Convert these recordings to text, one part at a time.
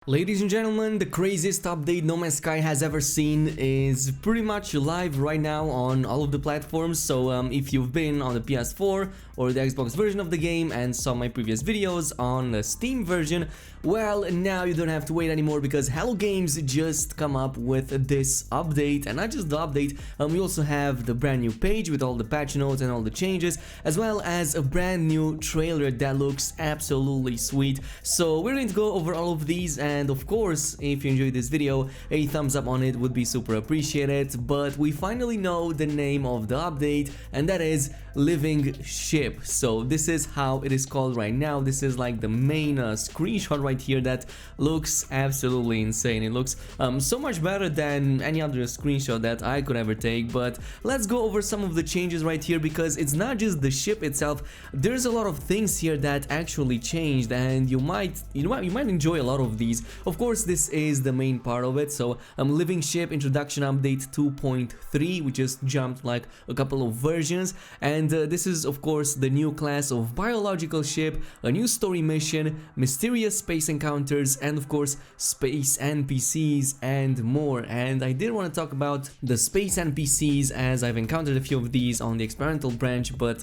Ladies and gentlemen, the craziest update No Man's Sky has ever seen is pretty much live right now on all of the platforms. So if you've been on the PS4 or the Xbox version of the game and saw my previous videos on the Steam version, well, now you don't have to wait anymore because Hello Games just come up with this update. And not just the update, we also have the brand new page with all the patch notes and all the changes, as well as a brand new trailer that looks absolutely sweet. So we're going to go over all of these, and of course, if you enjoyed this video, a thumbs up on it would be super appreciated. But we finally know the name of the update, and that is Living Ship. So this is how it is called right now. This is like the main screenshot right here that looks absolutely insane. It looks so much better than any other screenshot that I could ever take. But let's go over some of the changes right here, because it's not just the ship itself. There's a lot of things here that actually changed, and you might enjoy a lot of these. Of course, this is the main part of it. So Living Ship Introduction Update 2.3, we just jumped like a couple of versions, and this is of course the new class of biological ship, a new story mission, mysterious space encounters, and of course space NPCs and more. And I did want to talk about the space NPCs, as I've encountered a few of these on the experimental branch, but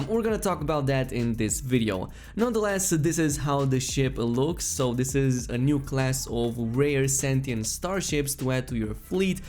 we're gonna talk about that in this video. Nonetheless, this is how the ship looks. So this is a new class of rare sentient starships to add to your fleet,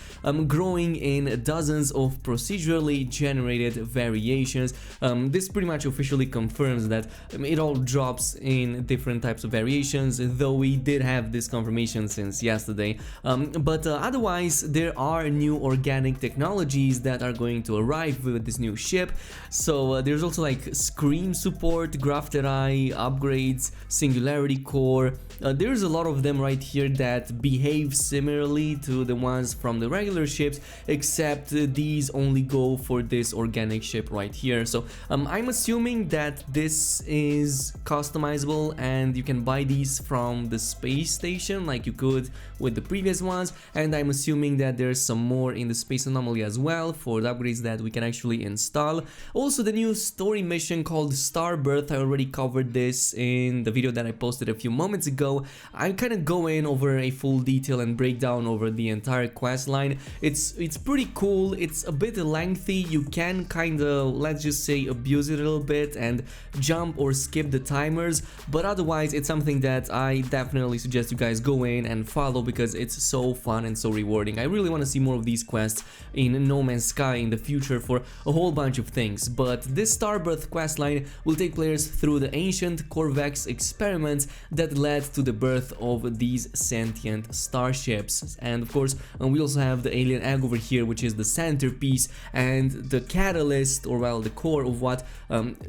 growing in dozens of procedurally generated variations. This pretty much officially confirms that it all drops in different types of variations, though we did have this confirmation since yesterday. But otherwise, there are new organic technologies that are going to arrive with this new ship. So there's also like scream support, grafted eye upgrades, singularity core. There's a lot of them right here that behave similarly to the ones from the regular ships, except these only go for this organic ship right here. So I'm assuming that this is customizable and you can buy these from the space station like you could with the previous ones, and I'm assuming that there's some more in the space anomaly as well for the upgrades that we can actually install. Also, the new story mission called Starbirth, I already covered this in the video that I posted a few moments ago. I'm kind of going over a full detail and breakdown over the entire quest line. It's pretty cool. It's a bit lengthy. You can kind of, let's just say, abuse it a little bit and jump or skip the timers, but otherwise it's something that I definitely suggest you guys go in and follow, because it's so fun and so rewarding. I really want to see more of these quests in No Man's Sky in the future for a whole bunch of things. But this Starbirth questline will take players through the ancient Corvex experiments that led to the birth of these sentient starships. And of course, we also have the alien egg over here, which is the centerpiece and the catalyst, or well, the core of what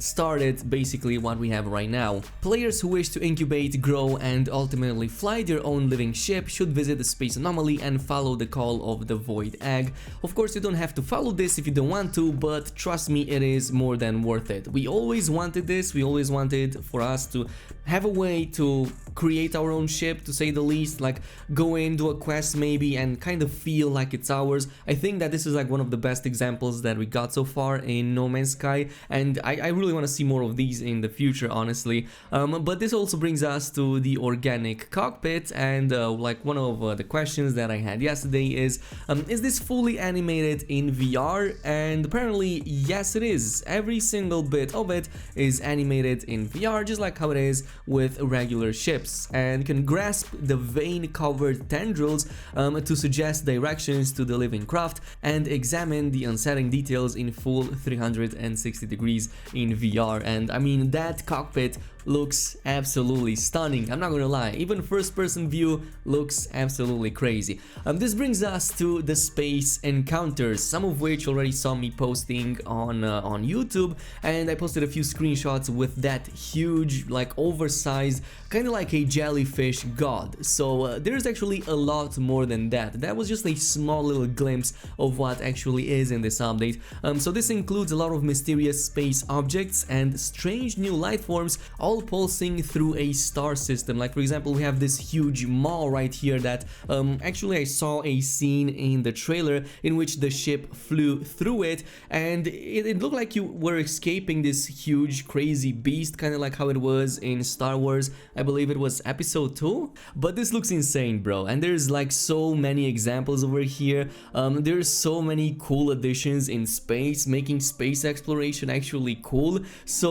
started basically what we have right now. Players who wish to incubate, grow, and ultimately fly their own living ship should visit the space anomaly and follow the call of the void egg. Of course, you don't have to follow this if you don't want to, but trust me, it is more than worth it. We always wanted this. We always wanted for us to have a way to create our own ship, to say the least, like go into a quest maybe and kind of feel like it's ours. I think that this is like one of the best examples that we got so far in No Man's Sky, and I really want to see more of these in the future, honestly. But this also brings us to the organic cockpit, and like one of the questions that I had yesterday is this fully animated in VR? And apparently yes, it is. Every single bit of it is animated in VR, just like how it is with regular ships, and can grasp the vein-covered tendrils to suggest directions to the living craft and examine the unsettling details in full 360 degrees in VR. And I mean, that cockpit looks absolutely stunning. I'm not gonna lie, even first-person view looks absolutely crazy. This brings us to the space encounters, some of which already saw me posting on YouTube, and I posted a few screenshots with that huge, like oversized, kind of like a jellyfish god. So there's actually a lot more than that. That was just a small little glimpse of what actually is in this update. So this includes a lot of mysterious space objects and strange new life forms, all all pulsing through a star system. Like for example, we have this huge maw right here that actually I saw a scene in the trailer in which the ship flew through it, and it looked like you were escaping this huge crazy beast, kind of like how it was in Star Wars. I believe it was episode 2. But this looks insane, bro, and there's like so many examples over here. There's so many cool additions in space, making space exploration actually cool. So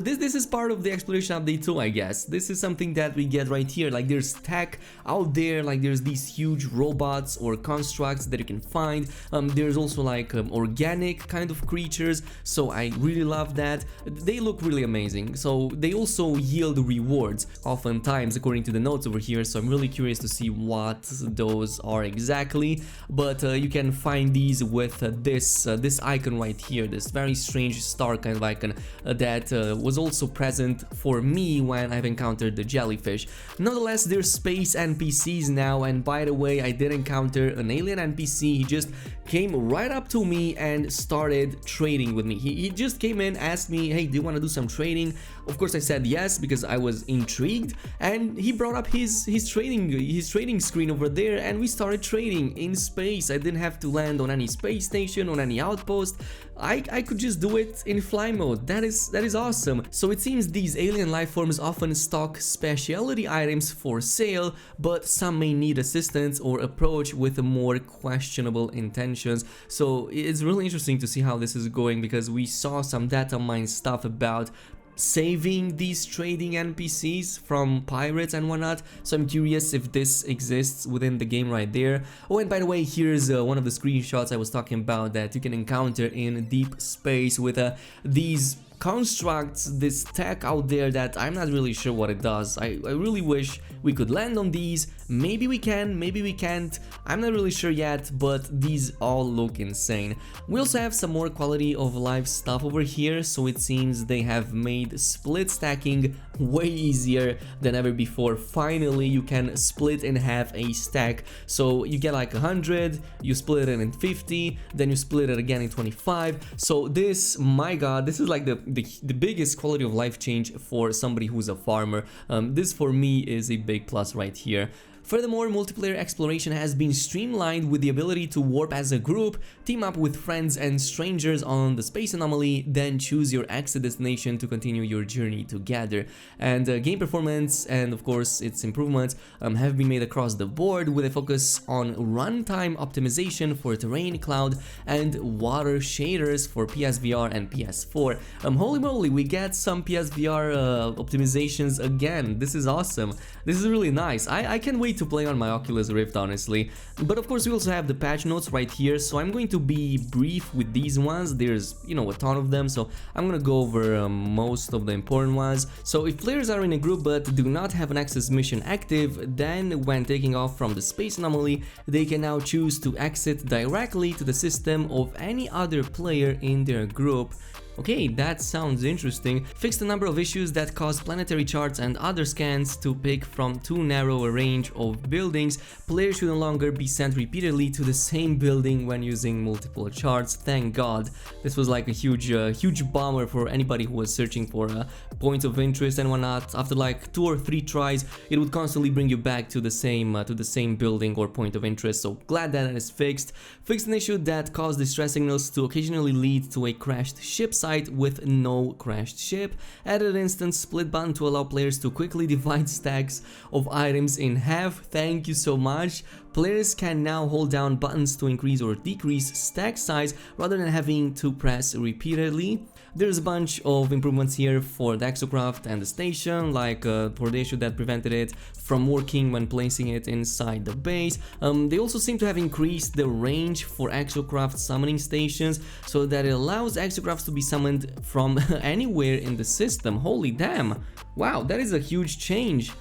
this is part of the exploration update too, I guess. This is something that we get right here. Like there's tech out there, like there's these huge robots or constructs that you can find. There's also like organic kind of creatures, so I really love that. They look really amazing. So they also yield rewards oftentimes according to the notes over here, so I'm really curious to see what those are exactly. But you can find these with this icon right here, this very strange star kind of icon that was also present for me when I've encountered the jellyfish. Nonetheless, there's space NPCs now, and by the way, I did encounter an alien NPC. He just came right up to me and started trading with me. He just came in, asked me, hey, do you want to do some trading? Of course I said yes, because I was intrigued, and he brought up his trading screen over there, and we started trading in space. I didn't have to land on any space station, on any outpost. I could just do it in fly mode. That is awesome. So it seems these alien life forms often stock specialty items for sale, but some may need assistance or approach with more questionable intentions. So it's really interesting to see how this is going, because we saw some data mine stuff about saving these trading NPCs from pirates and whatnot, so I'm curious if this exists within the game right there. Oh, and by the way, here's one of the screenshots I was talking about that you can encounter in deep space with these constructs, this tech out there that I'm not really sure what it does. I really wish we could land on these. Maybe we can, maybe we can't. I'm not really sure yet, but these all look insane. We also have some more quality of life stuff over here, so it seems they have made split stacking way easier than ever before. Finally, you can split in half a stack. So you get like 100, you split it in 50, then you split it again in 25. So this, my god, this is like the biggest quality of life change for somebody who's a farmer. This for me is a big plus right here. Furthermore, multiplayer exploration has been streamlined with the ability to warp as a group, team up with friends and strangers on the space anomaly, then choose your exit destination to continue your journey together. And game performance and of course its improvements have been made across the board, with a focus on runtime optimization for terrain, cloud and water shaders for PSVR and PS4. Holy moly, we get some PSVR optimizations again. This is awesome. This is really nice. I can't wait to play on my Oculus Rift, honestly. But of course we also have the patch notes right here, so I'm going to be brief with these ones. There's, you know, a ton of them, so I'm gonna go over most of the important ones. So if players are in a group but do not have an access mission active, then when taking off from the space anomaly, they can now choose to exit directly to the system of any other player in their group. Okay, that sounds interesting. Fix the number of issues that cause planetary charts and other scans to pick from too narrow a range of buildings. Players should no longer be sent repeatedly to the same building when using multiple charts. Thank God. This was like a huge bummer for anybody who was searching for a point of interest and whatnot. After like 2 or 3 tries, it would constantly bring you back to the same building or point of interest. So glad that is fixed. Fixed an issue that caused distress signals to occasionally lead to a crashed ship site with no crashed ship. Added an instant split button to allow players to quickly divide stacks of items in half. Thank you so much. Players can now hold down buttons to increase or decrease stack size rather than having to press repeatedly. There's a bunch of improvements here for the exocraft and the station, like for the issue that prevented it from working when placing it inside the base. They also seem to have increased the range for exocraft summoning stations so that it allows exocrafts to be summoned from anywhere in the system. Holy damn! Wow, that is a huge change.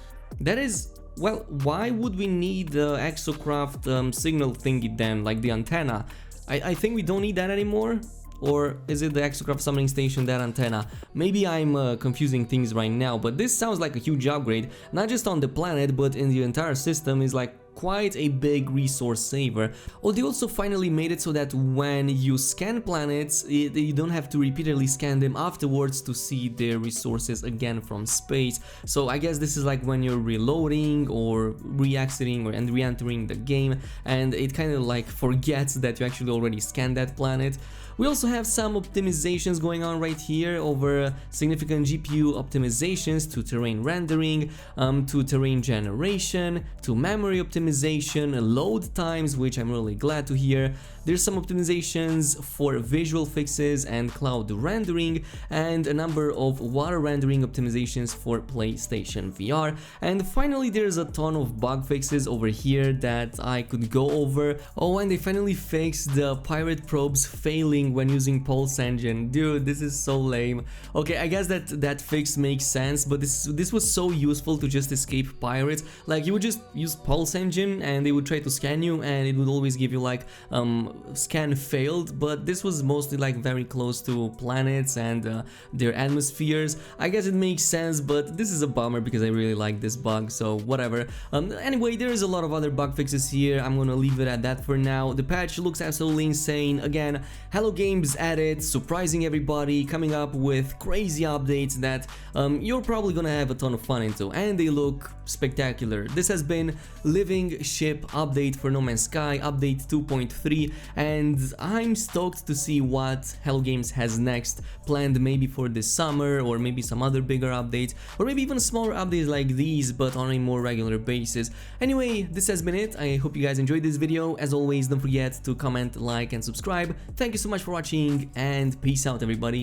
That is... Well, why would we need the exocraft signal thingy then, like the antenna? I think we don't need that anymore? Or is it the exocraft summoning station, that antenna? Maybe I'm confusing things right now, but this sounds like a huge upgrade, not just on the planet, but in the entire system. Is like quite a big resource saver. Oh, they also finally made it so that when you scan planets, you don't have to repeatedly scan them afterwards to see their resources again from space. So I guess this is like when you're reloading or re-exiting and re-entering the game, and it kind of like forgets that you actually already scanned that planet. We also have some optimizations going on right here over significant GPU optimizations to terrain rendering, to terrain generation, to memory optimization, load times, which I'm really glad to hear. There's some optimizations for visual fixes and cloud rendering, and a number of water rendering optimizations for PlayStation VR. And finally, there's a ton of bug fixes over here that I could go over. Oh, and they finally fixed the pirate probes failing when using Pulse Engine. Dude, this is so lame. Okay, I guess that fix makes sense, but this was so useful to just escape pirates. Like, you would just use Pulse Engine and they would try to scan you, and it would always give you like scan failed, but this was mostly like very close to planets and their atmospheres. I guess it makes sense, but this is a bummer because I really like this bug, so whatever. Anyway, there is a lot of other bug fixes here. I'm gonna leave it at that for now. The patch looks absolutely insane. Again, Hello Games added, surprising everybody, coming up with crazy updates that you're probably gonna have a ton of fun into, and they look spectacular. This has been Living Ship update for No Man's Sky, update 2.3, and I'm stoked to see what Hello Games has next planned, maybe for this summer, or maybe some other bigger updates, or maybe even smaller updates like these, but on a more regular basis. Anyway, this has been it. I hope you guys enjoyed this video. As always, don't forget to comment, like, and subscribe. Thank you so much for watching, and peace out, everybody.